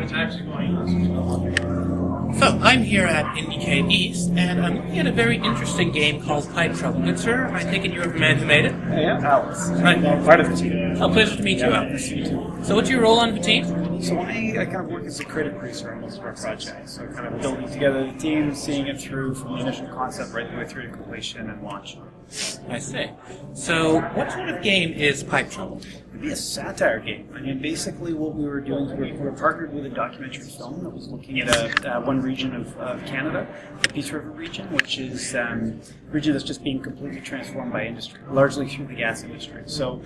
So, I'm here at Indiecade East, and I'm looking at a very interesting game called Pipe Trouble. Good sir, I take it you're the man who made it? I am Alex. Right. Part of the team. Oh, pleasure to meet you, Alex. So what's your role on the team? So I kind of work as a credit producer on most of our projects. So kind of building together the team, seeing it through from the initial concept right the way through to completion and launch. I see. So, what sort of game is Pipe Trouble? It'd be a satire game. I mean, basically what we were doing is we were partnered with a documentary film that was looking at one region of Canada, the Peace River region, which is a region that's just being completely transformed by industry, largely through the gas industry. So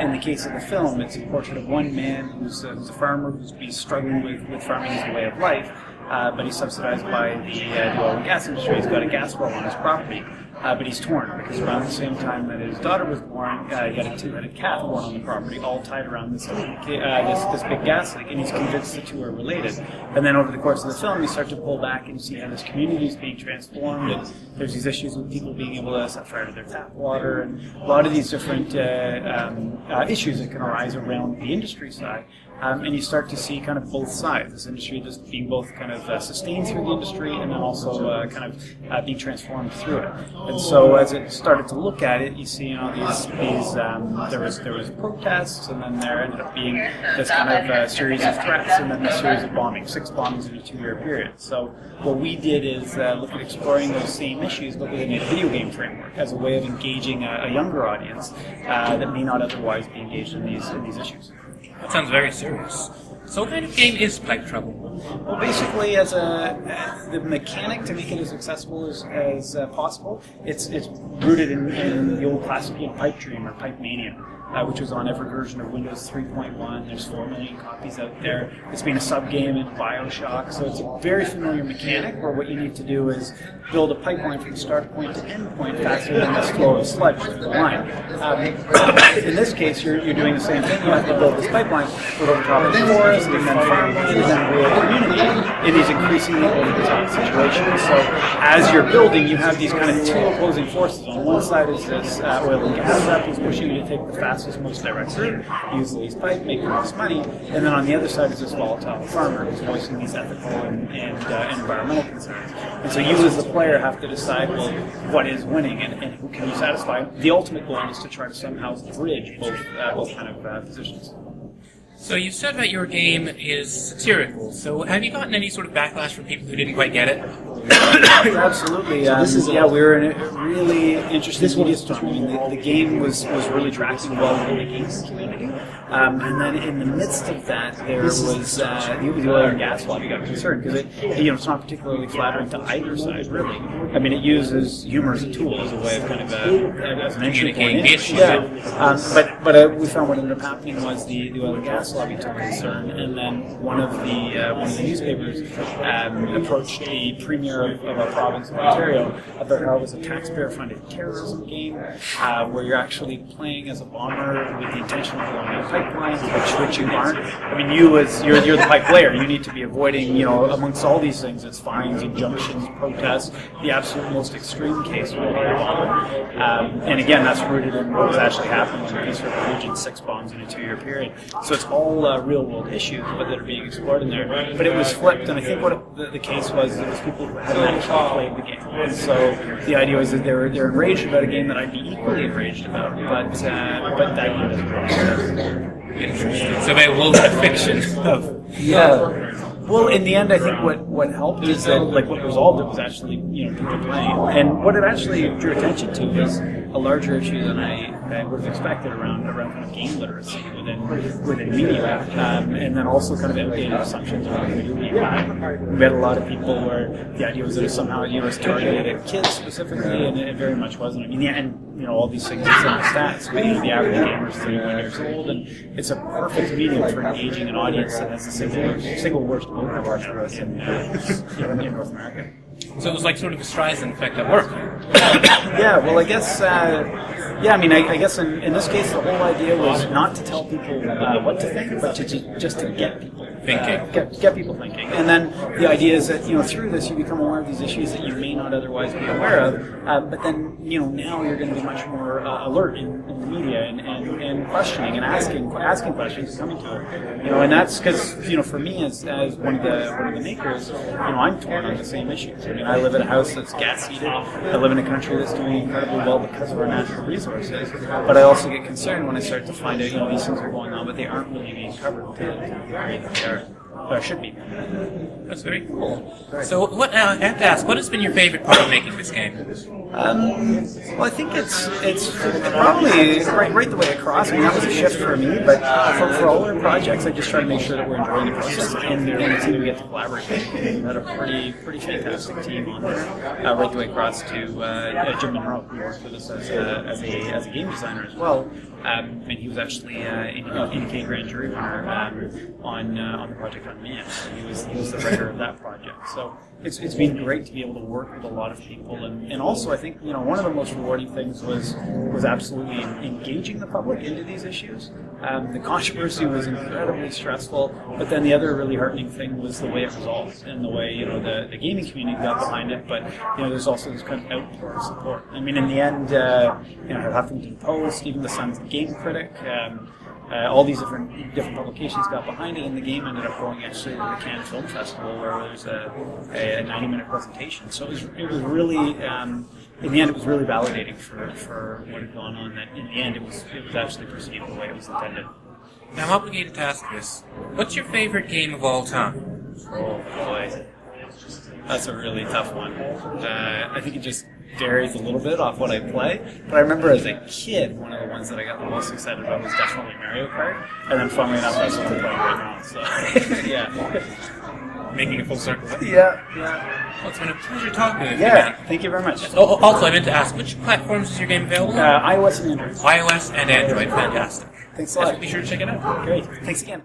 in the case of the film, it's a portrait of one man who's a farmer who's been struggling with farming as a way of life, but he's subsidized by the oil and gas industry. He's got a gas well on his property. But he's torn because around the same time that his daughter was born, he had a two-headed calf born on the property, all tied around this big gas leak, and he's convinced the two are related. And then over the course of the film, you start to pull back and see how this community is being transformed, and there's these issues with people being able to set fire to their tap water, and a lot of these different issues that can arise around the industry side. And you start to see kind of both sides. This industry just being both kind of sustained through the industry and then also kind of being transformed through it. And so as it started to look at it, you see these there was protests, and then there ended up being this kind of series of threats, and then a series of bombings, 6 bombings in a 2-year period. So what we did is look at exploring those same issues, but within a video game framework as a way of engaging a younger audience that may not otherwise be engaged in these issues. That sounds very serious. So what kind of game is Pipe Trouble? Well, basically, as the mechanic to make it as accessible as possible, it's rooted in the old classic game Pipe Dream or Pipe Mania, which was on every version of Windows 3.1. There's 4 million copies out there. It's been a sub-game in BioShock, so it's a very familiar mechanic where what you need to do is build a pipeline from start point to end point faster than the flow of sludge through the line. In this case, you're doing the same thing. You have to build this pipeline put over top of the forest, and then farmland, and then rural community in these increasingly over-the-top situations. So as you're building, you have these kind of two opposing forces. On one side is this oil and gas rep who's pushing you to take the fastest, most direct route, use the least pipe, make the most money, and then on the other side is this volatile farmer who's voicing these ethical and environmental concerns. And so you as the player have to decide, well, what is winning and who can you satisfy? The ultimate goal is to try to somehow bridge both kind of positions. So you said that your game is satirical, so have you gotten any sort of backlash from people who didn't quite get it? Absolutely. We were in a really interesting media storm. I mean, the game was really tracking well in the games community. And then in the midst of that, there was the oil and gas lobby got concerned because it's not particularly flattering to either side, really. I mean, it uses humor as a tool, as a way of kind of as an entry point. But we found what ended up happening was the oil and gas lobby took concern, and then one of the newspapers approached the premier of our province of Ontario about how it was a taxpayer-funded terrorism game where you're actually playing as a bomber with the intention of blowing up pipelines, which you aren't. I mean, you're the pipe player. You need to be avoiding, amongst all these things, it's fines, injunctions, protests, the absolute most extreme case would be a bomber. And again, that's rooted in what was actually happening in the Peace River region, 6 bombs in a 2-year period. So it's all real-world issues that are being explored in there. But it was flipped, and I think what the case was, it was people who hadn't actually played the game. And so the idea was that they're enraged about a game that I'd be equally enraged about, but that game doesn't work. Interesting. So they will the fiction of... Yeah. Well, in the end, I think what helped is that, what resolved it was actually, people playing. And what it actually drew attention to was a larger issue than I would have expected around kind of game literacy within media, and then also kind of outdated assumptions around video game. We met a lot of people where the idea was that it somehow was targeted at kids specifically, and it very much wasn't. I mean, all these things it's in the stats, but the average gamer is 31 years old, and it's a perfect medium for engaging an audience that has the single worst voter virus in North America. So it was like sort of a Streisand effect at work. Yeah, well, I guess, I guess in this case, the whole idea was not to tell people what to think, but to just to get people thinking. Get people thinking. And then the idea is that, through this, you become aware of these issues that you may not otherwise be aware of, but then, now you're going to be much more alert in the media and questioning and asking questions and coming to it. You know, and that's because, you know, for me as one of the makers, you know, I'm torn on the same issues. I mean, I live in a house that's gas heated. I live in a country that's doing incredibly well because of our natural resources. But I also get concerned when I start to find out, you know, these things are going on, but they aren't really being covered to the degree that they are. Or should be. That's very cool. So, I have to ask, what has been your favorite part of making this game? Well, I think it's probably right the way across. I mean, that was a shift for me, but for all our projects, I just try to make sure that we're enjoying the process and the team we get to collaborate with. We've had a pretty fantastic team on there, right the way across to Jim Monroe, who worked with us as a game designer as well. And he was actually Indiecade Grand Jury winner on the project on Man. So he was the writer of that project. So it's been great to be able to work with a lot of people, and also I think, you know, one of the most rewarding things was absolutely engaging the public into these issues. The controversy was incredibly stressful, but then the other really heartening thing was the way it resolved and the way, you know, the gaming community got behind it. But, you know, there's also this kind of outpour of support. I mean, in the end, you know, Huffington Post, even the Sun's Game Critic, all these different publications got behind it, and the game ended up going actually to the Cannes Film Festival, where there's a 90-minute presentation. So it was really, in the end, it was really validating for what had gone on. That in the end, it was actually perceived the way it was intended. Now, I'm obligated to ask this. What's your favorite game of all time? Oh boy, that's a really tough one. I think it just varies a little bit off what I play, but I remember as a kid, one of the ones that I got the most excited about was definitely Mario Kart, and then funnily enough, that's what I'm playing right now, so, yeah. Making a full circle. Yeah. Well, it's been a pleasure talking with you, Yeah, man. thank you very much. Oh, also, I meant to ask, which platforms is your game available on? iOS and Android. iOS and Android, fantastic. Thanks a lot. Be sure to check it out. Great, thanks again.